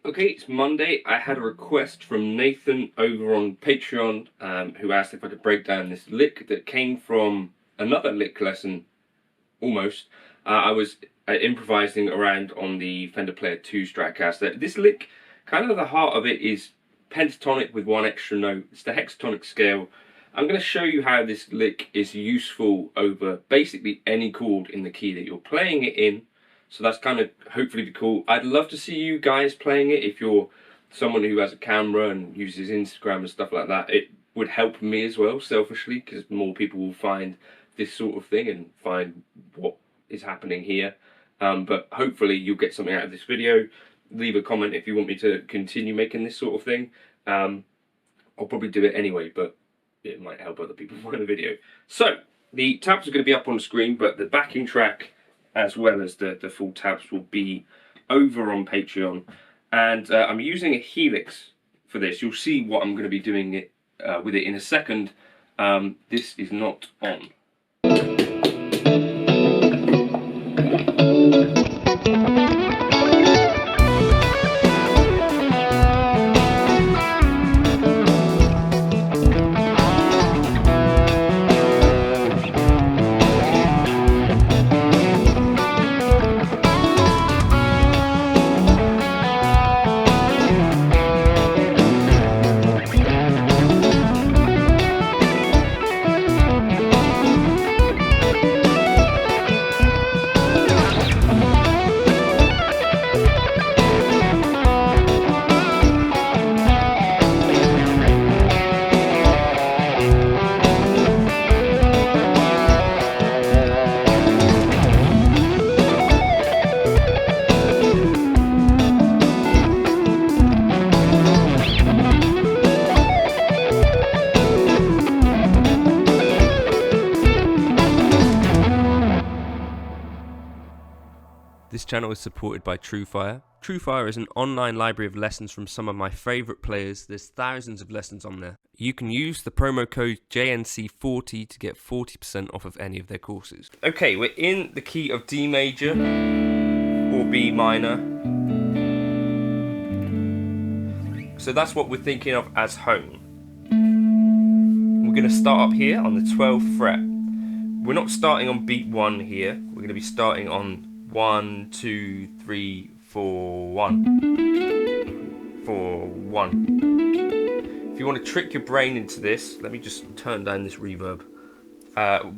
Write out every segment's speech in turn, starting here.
Okay, it's Monday. I had a request from Nathan over on Patreon, who asked if I could break down this lick that came from another lick lesson, almost. I was improvising around on the Fender Player 2 Stratocaster. This lick, kind of the heart of it is pentatonic with one extra note. It's the hexatonic scale. I'm going to show you how this lick is useful over basically any chord in the key that you're playing it in. So that's kind of hopefully be cool. I'd love to see you guys playing it if you're someone who has a camera and uses Instagram and stuff like that. It would help me as well, selfishly, because more people will find this sort of thing and find what is happening here. But hopefully you'll get something out of this video. Leave a comment if you want me to continue making this sort of thing. I'll probably do it anyway, but it might help other people find the video. So, the tabs are going to be up on the screen, but the backing track as well as the full tabs will be over on Patreon. And I'm using a Helix for this. You'll see what I'm going to be doing with it in a second. This is not on. This channel is supported by TrueFire. TrueFire is an online library of lessons from some of my favourite players. There's thousands of lessons on there. You can use the promo code JNC40 to get 40% off of any of their courses. Okay, we're in the key of D major or B minor. So that's what we're thinking of as home. We're going to start up here on the 12th fret. We're not starting on beat 1 here. We're going to be starting on 1, 2, 3, 4, 1. 4, 1. If you want to trick your brain into this, let me just turn down this reverb.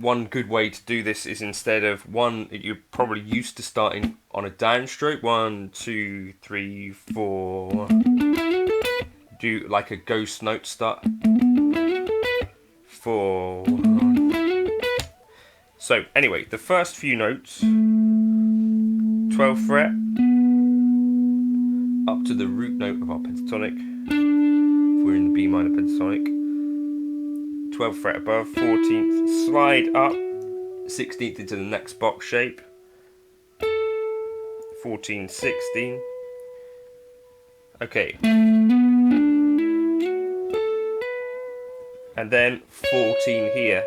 One good way to do this is instead of 1, you're probably used to starting on a downstroke. 1, 2, 3, 4. Do like a ghost note start. 4. So anyway, the first few notes. 12th fret up to the root note of our pentatonic. If we're in the B minor pentatonic, 12th fret above, 14th, slide up, 16th into the next box shape, 14, 16. Okay, and then 14 here.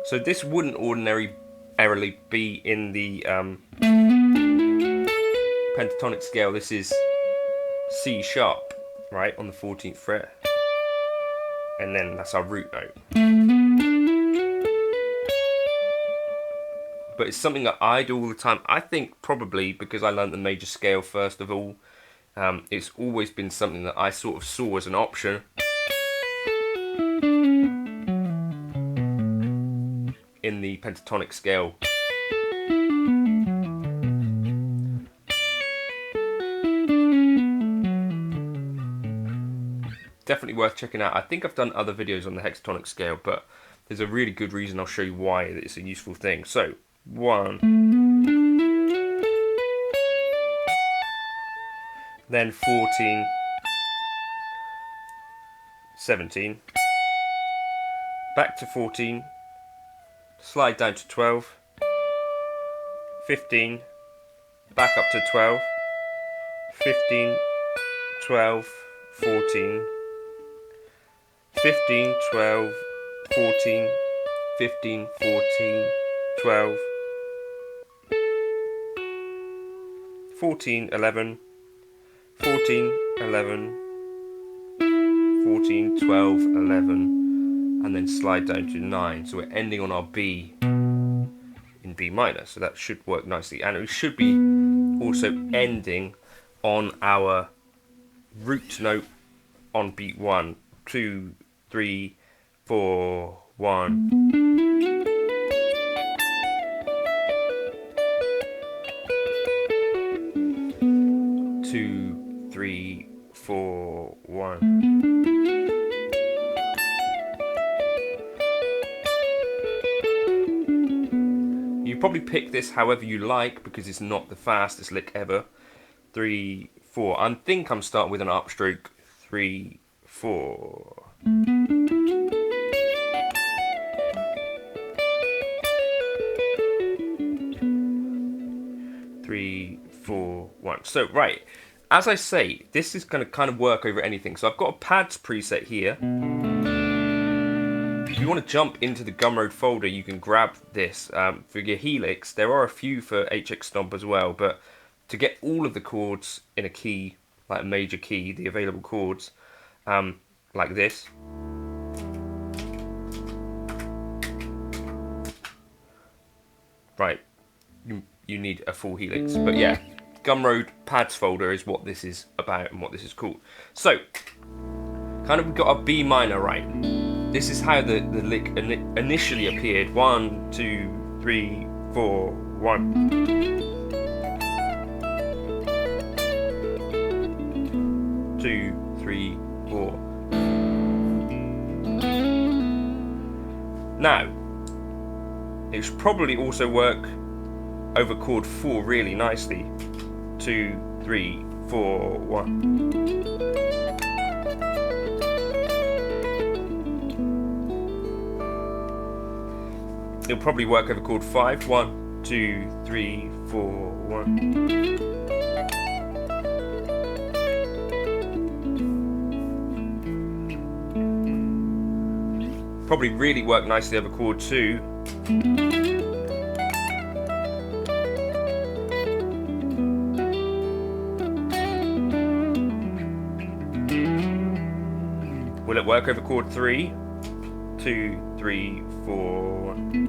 So this wouldn't ordinarily be in the pentatonic scale. This is C sharp, right, on the 14th fret, and then that's our root note. But it's something that I do all the time. I think probably because I learned the major scale first of all. It's always been something that I sort of saw as an option in the pentatonic scale. Definitely worth checking out. I think I've done other videos on the hexatonic scale, but there's a really good reason. I'll show you why it's a useful thing. So 1, then 14, 17, back to 14, slide down to 12, 15, back up to 12, 15, 12, 14, 15, 12, 14, 15, 14, 12, 14, 11, 14, 11, 14, 12, 11, and then slide down to 9. So we're ending on our B in B minor, so that should work nicely. And we should be also ending on our root note on beat 1, 2, 3, 4, 1. 2, 3, 4, 1. You probably pick this however you like because it's not the fastest lick ever. 3, 4. I think I'm starting with an upstroke. 3, 4. 3, 4, 1. So, right, as I say, this is going to kind of work over anything. So I've got a pads preset here. If you want to jump into the Gumroad folder, you can grab this. For your Helix, there are a few for HX Stomp as well, but to get all of the chords in a key, like a major key, the available chords, like this. Right, you need a full Helix. But yeah, Gumroad pads folder is what this is about and what this is called. So, kind of we've got our B minor, right? This is how the lick initially appeared. 1, 2, 3, 4, 1. 2, 3, 4. Now, it should probably also work over chord 4 really nicely. 2, 3, 4, 1. It'll probably work over chord 5. 1, 2, 3, 4, 1. Probably really work nicely over chord 2. Will it work over chord 3? 2, 3, 4, 1.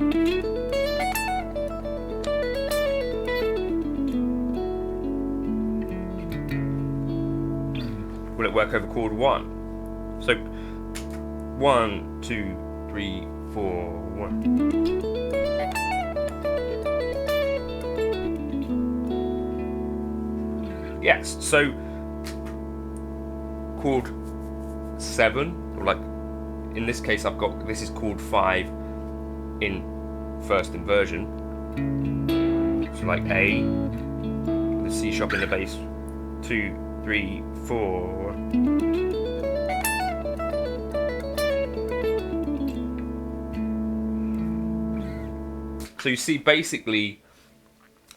Will it work over chord 1? So 1, 2, 3, 4, 1. Yes, so chord 7, or like in this case I've got, this is chord 5 in first inversion. So like A, the C sharp in the bass, 2, 3, 4. So you see, basically,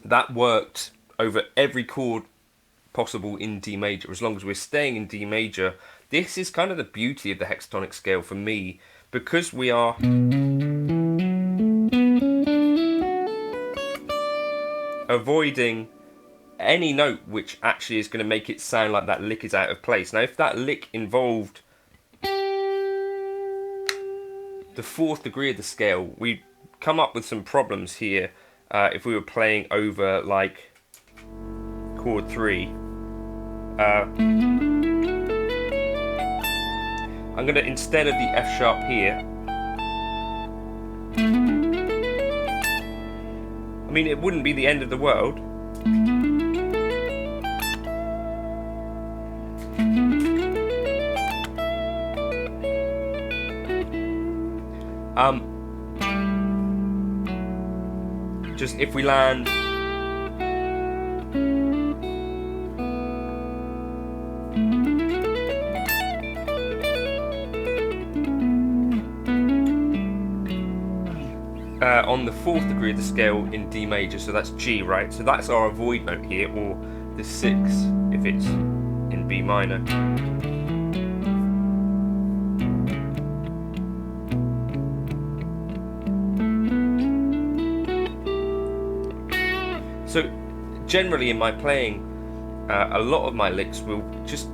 that worked over every chord possible in D major, as long as we're staying in D major. This is kind of the beauty of the hexatonic scale for me, because we are avoiding any note which actually is going to make it sound like that lick is out of place. Now, if that lick involved the 4th degree of the scale, we'd come up with some problems here if we were playing over like chord 3. I'm going to, instead of the F sharp here, I mean, it wouldn't be the end of the world. Just if we land on the 4th degree of the scale in D major, so that's G, right? So that's our avoid note here, or the 6 if it's in B minor. So generally in my playing, a lot of my licks will just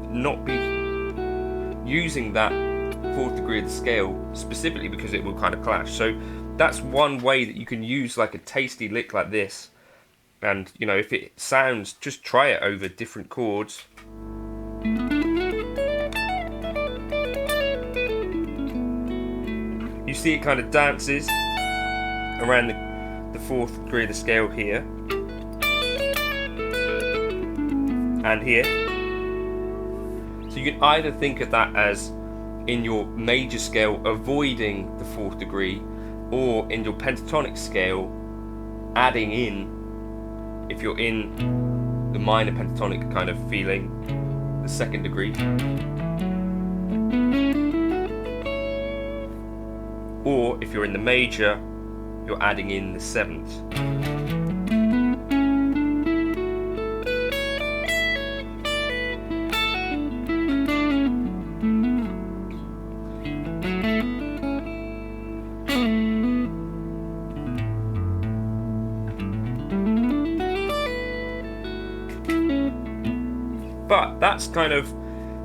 not be using that fourth degree of the scale, specifically because it will kind of clash. So that's one way that you can use like a tasty lick like this. And you know, if it sounds, just try it over different chords. You see it kind of dances around the fourth degree of the scale here and here. So you can either think of that as in your major scale avoiding the fourth degree, or in your pentatonic scale adding in, if you're in the minor pentatonic kind of feeling, the second degree, or if you're in the major, you're adding in the seventh. But that's kind of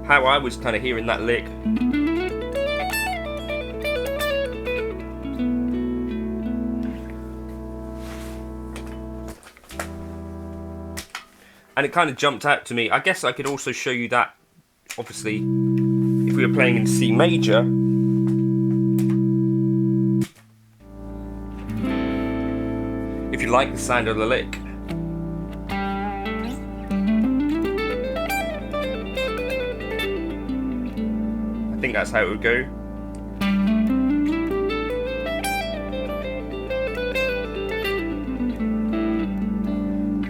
how I was kind of hearing that lick. And it kind of jumped out to me. I guess I could also show you that, obviously, if we were playing in C major. If you like the sound of the lick. I think that's how it would go.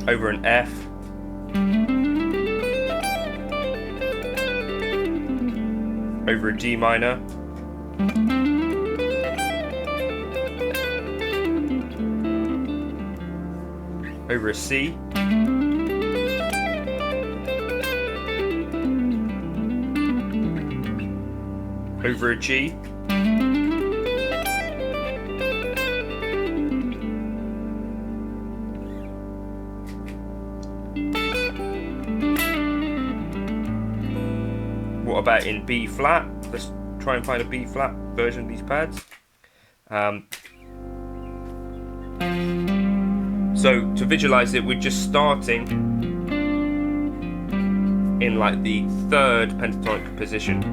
Over an F. Over a G minor. Over a C. Over a G. What about in B flat? Let's try and find a B flat version of these pads. So to visualize it, we're just starting in like the third pentatonic position.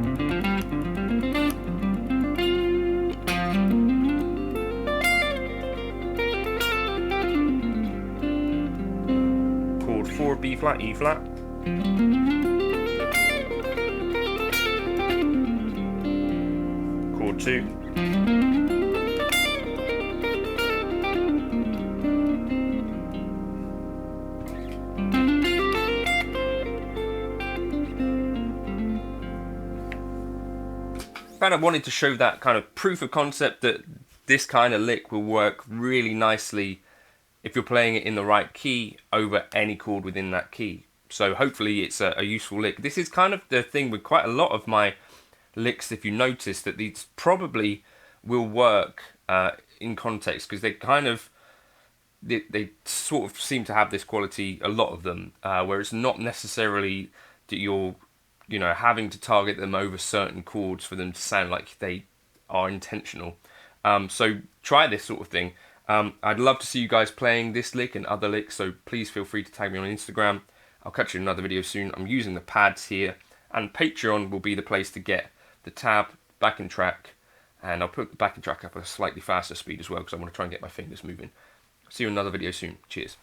Chord 4, B flat, E flat. Chord 2. Kind of wanted to show that kind of proof of concept that this kind of lick will work really nicely if you're playing it in the right key over any chord within that key. So hopefully it's a useful lick. This is kind of the thing with quite a lot of my licks, if you notice, that these probably will work in context, because they kind of they sort of seem to have this quality, a lot of them, where it's not necessarily that you're having to target them over certain chords for them to sound like they are intentional. So try this sort of thing. I'd love to see you guys playing this lick and other licks, so please feel free to tag me on Instagram. I'll catch you in another video soon. I'm using the pads here, and Patreon will be the place to get the tab, backing track, and I'll put the backing track up at a slightly faster speed as well, because I want to try and get my fingers moving. See you in another video soon. Cheers.